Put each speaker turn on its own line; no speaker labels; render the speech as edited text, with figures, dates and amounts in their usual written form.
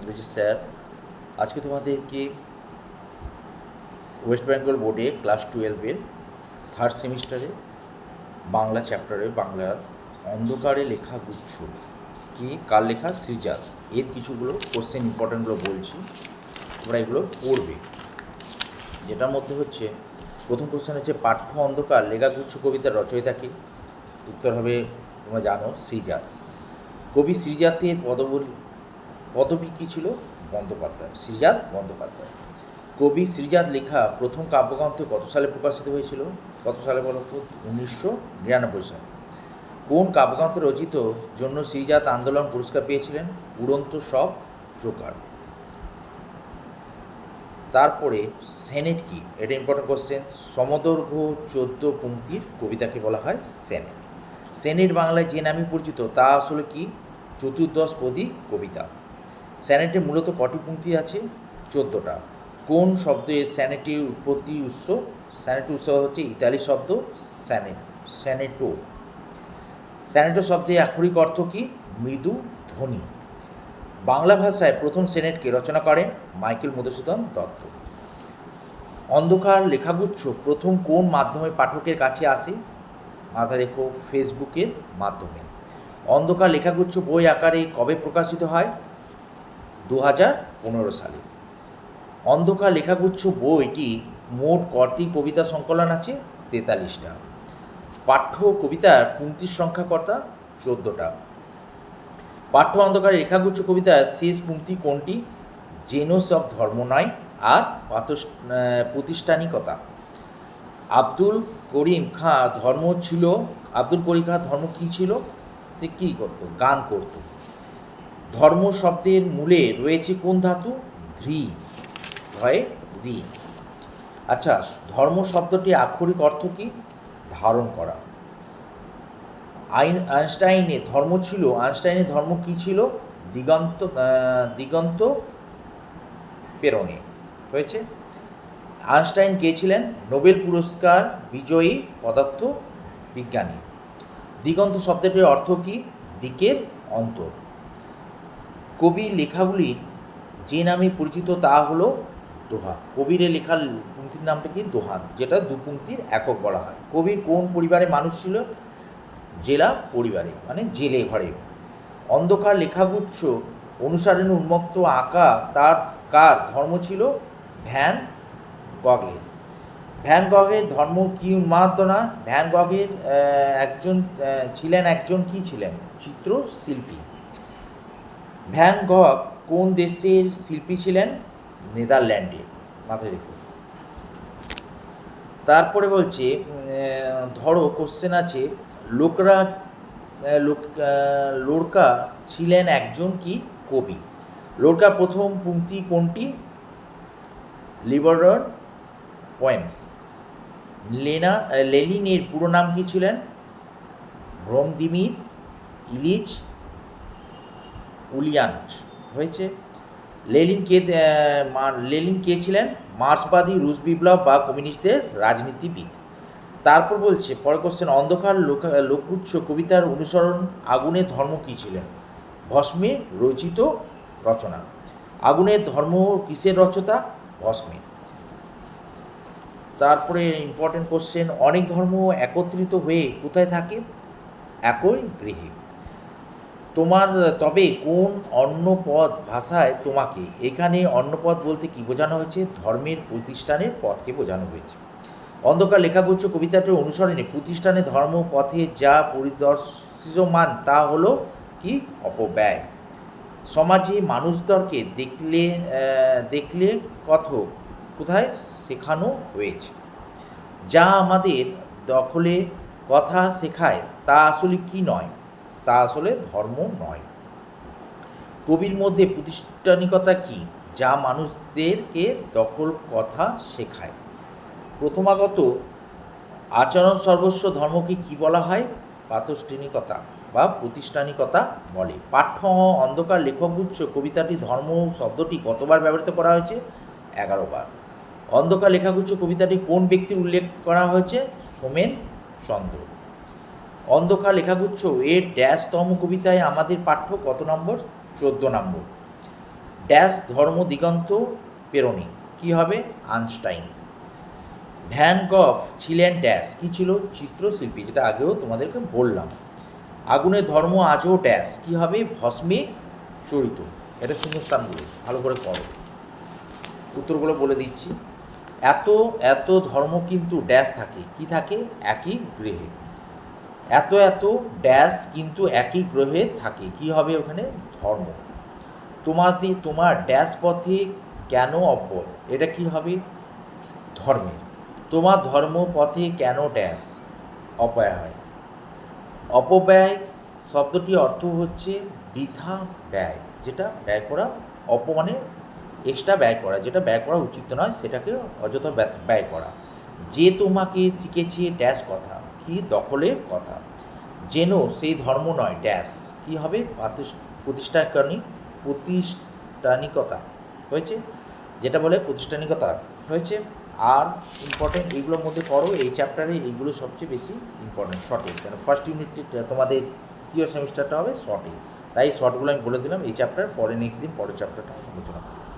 বলছি স্যার, আজকে তোমাদেরকে ওয়েস্ট বেঙ্গল বোর্ডে ক্লাস 12-এর থার্ড সেমিস্টারে বাংলা চ্যাপ্টারে বাংলার অন্ধকারে লেখা গুচ্ছ কি কার লেখা সৃজাত, এর কিছুগুলো কোশ্চেন ইম্পর্টেন্টগুলো বলছি, তোমরা এগুলো পড়বে। যেটার মধ্যে হচ্ছে প্রথম কোশ্চেন হচ্ছে পাঠ্য অন্ধকার লেখা গুচ্ছ কবিতার রচয়িতা কি? উত্তর হবে তোমরা জানো সৃজাত। কবি সৃজাতের পদবী কী ছিল? বন্দ্যোপাধ্যায়, সৃজাত বন্দ্যোপাধ্যায়। কবি সৃজাত লেখা প্রথম কাব্যগ্রন্থ কত সালে প্রকাশিত হয়েছিল? কত সালে বলো তো? 1999 সালে। কোন কাব্যগ্রন্থ রচিত জন্য সৃজাত আন্দোলন পুরস্কার পেয়েছিলেন? উড়ন্ত সব জোকার। তারপরে সেনেট কি? এটা ইম্পর্টেন্ট কোশ্চেন। সমদৈর্ঘ্য 14 পংক্তির কবিতাকে বলা হয় সেনেট। সেনেট বাংলায় যে নামে পরিচিত তা আসলে কি? চতুর্দশপদী কবিতা। স্যানেটে মূলত কটি পংক্তি আছে? 14টা। কোন শব্দে স্যানেটের উৎপত্তি উৎস? স্যানেটের উৎস হচ্ছে ইতালি শব্দ স্যানেট, স্যানেটো। স্যানেটো শব্দের আক্ষরিক অর্থ কি? মৃদু ধ্বনি। বাংলা ভাষায় প্রথম সেনেটকে রচনা করেন মাইকেল মধুসূদন দত্ত। অন্ধকার লেখাগুচ্ছ প্রথম কোন মাধ্যমে পাঠকের কাছে আসে? মাথায় রেখো, ফেসবুকের মাধ্যমে। অন্ধকার লেখাগুচ্ছ বই আকারে কবে প্রকাশিত হয়? 2015 সালে। অন্ধকার লেখাগুচ্ছ বইটি মোট কটি কবিতা সংকলন আছে? 43টা। পাঠ্য কবিতার পংক্তির সংখ্যা কটা? 14টা। পাঠ্য অন্ধকার লেখাগুচ্ছ কবিতার শেষ পংক্তি কোনটি? যেন সব ধর্ম নয় আর প্রতিষ্ঠানিকতা। আব্দুল করিম খাঁ ধর্ম ছিল, আব্দুল করিম খাঁ ধর্ম কী ছিল? সে কী করতো? গান করত। ধর্ম শব্দের মূলে রয়েছে কোন ধাতু? ধ্রি, হয় রি। আচ্ছা, ধর্ম শব্দটি আক্ষরিক অর্থ কি? ধারণ করা। আইনস্টাইনের ধর্ম ছিল, আইনস্টাইনের ধর্ম কী ছিল? দিগন্ত প্রেরণে। হয়েছে। আইনস্টাইন কে ছিলেন? নোবেল পুরস্কার বিজয়ী পদার্থ বিজ্ঞানী। দিগন্ত শব্দটির অর্থ কি? দিকের অন্তর। কবির লেখাগুলি যে নামে পরিচিত তা হলো দোহা। কবির লেখার পংক্তির নামটা কি? দোহা, যেটা দুপংক্তির একক বলা হয়। কবির কোন পরিবারে মানুষ ছিল? জেলা পরিবারে, মানে জেলে ঘরে। অন্ধকার লেখাগুচ্ছ অনুসারে উন্মুক্ত আঁকা তার কার ধর্ম ছিল? ভ্যান গগের। ভ্যান গগের ধর্ম কি? উন্মাদনা। ভ্যান গগের একজন কি ছিলেন? চিত্রশিল্পী। ভ্যান গগ কোন দেশের শিল্পী ছিলেন? নেদারল্যান্ডের। মাথায় রেখো। তারপরে বলছে ধরো কোশ্চেন আছে, লোরকা ছিলেন একজন কি? কবি। লোরকার প্রথম পংক্তি কোনটি? Liberator poems. লেনিনের পুরো নাম কি ছিলেন? Vladimir Ilyich Ulyanov. হয়েছে। লেনিন কে ছিলেন? মার্ক্সবাদী রুশ বিপ্লব বা কমিউনিস্টদের রাজনীতিবিদ। তারপর বলছে পরের কোশ্চেন, অন্ধকার লোকগুচ্ছ কবিতার অনুসরণ আগুনের ধর্ম কী ছিলেন? ভস্মে রচিত রচনা। আগুনের ধর্ম কিসের রচনা? ভস্মে। তারপরে ইম্পর্টেন্ট কোশ্চেন, অনেক ধর্ম একত্রিত হয়ে কোথায় থাকে? একই গৃহে। তবে কোন অন্য পদ ভাষায় তোমাকে? এখানে অন্য পদ বলতে কি বোঝানো হয়েছে? ধর্মের প্রতিষ্ঠানের পথকে বোঝানো হয়েছে। অন্ধকার লেখাগুচ্ছ কবিতাটির অনুসরণে প্রতিষ্ঠানে ধর্ম পথে যা পরিদর্শমান তা হলো কি? অপব্যয়। সমাজে মানুষদেরকে দেখলে কোথায় শেখানো হয়েছে? যা আমাদের দখলে কথা শেখায় তা আসলে কি নয়? তা আসলে ধর্ম নয়। কবির মধ্যে প্রতিষ্ঠানিকতা কি? যা মানুষদেরকে দখল কথা শেখায়। প্রথমাগত আচরণ সর্বস্ব ধর্মকে কি বলা হয়? প্রাতিষ্ঠানিকতা বা প্রতিষ্ঠানিকতা বলে। পাঠ্য অন্ধকার লেখকগুচ্ছ কবিতাটি ধর্ম শব্দটি কতবার ব্যবহৃত করা হয়েছে? 11 বার। অন্ধকার লেখাগুচ্ছ কবিতাটি কোন ব্যক্তির উল্লেখ করা হয়েছে? সোমেন চন্দ্র। অন্ধকার লেখাগুচ্ছ এর ড্যাশতম কবিতায় আমাদের পাঠ্য কত নম্বর? 14 নম্বর। ড্যাশ ধর্ম দিগন্ত প্রেরণী কী হবে? আইনস্টাইন। ভ্যান গঘ ছিলেন ড্যাশ, কী ছিল? চিত্রশিল্পী, যেটা আগেও তোমাদেরকে বললাম। আগুনের ধর্ম আজও ড্যাশ, কী হবে? ভস্মে চরিত। এটা শূন্যস্থানগুলো ভালো করে পড়ো, উত্তরগুলো বলে দিচ্ছি। এত এত ধর্ম কিন্তু ড্যাশ থাকে, কি থাকে? একই গ্রহে। এত এত ড্যাশ কিন্তু একই গ্রহে থাকে, কি হবে ওখানে? ধর্ম। তোমার ড্যাশ পথে কেন অপর, এটা কি হবে? ধর্মের। তোমার ধর্ম পথে কেন ড্যাশ অপব্যয় হয়? অপব্যয় শব্দটির অর্থ হচ্ছে বৃথা ব্যয়, যেটা ব্যয় করা, মানে এক্সট্রা ব্যয় করা, যেটা ব্যয় করা উচিত নয় সেটাকে অযথা ব্যয় করা। যে তোমাকে শিখেছে ড্যাশ কথা, কি? দখলের কথা। যেন সেই ধর্ম নয় ড্যাশ, কী হবে? প্রতিষ্ঠানিকতা হয়েছে, যেটা বলে প্রতিষ্ঠানিকতা হয়েছে। আর ইম্পর্টেন্ট এইগুলোর মধ্যে পড়ো, এই চ্যাপ্টারে এইগুলো সবচেয়ে বেশি ইম্পর্টেন্ট শর্টে, কেন ফার্স্ট ইউনিটে তোমাদের তৃতীয় সেমিস্টারটা হবে শর্টে, তাই শর্টগুলো আমি বলে দিলাম এই চ্যাপ্টার। পরে নেক্সট দিন পরের চ্যাপ্টারটা আলোচনা করব।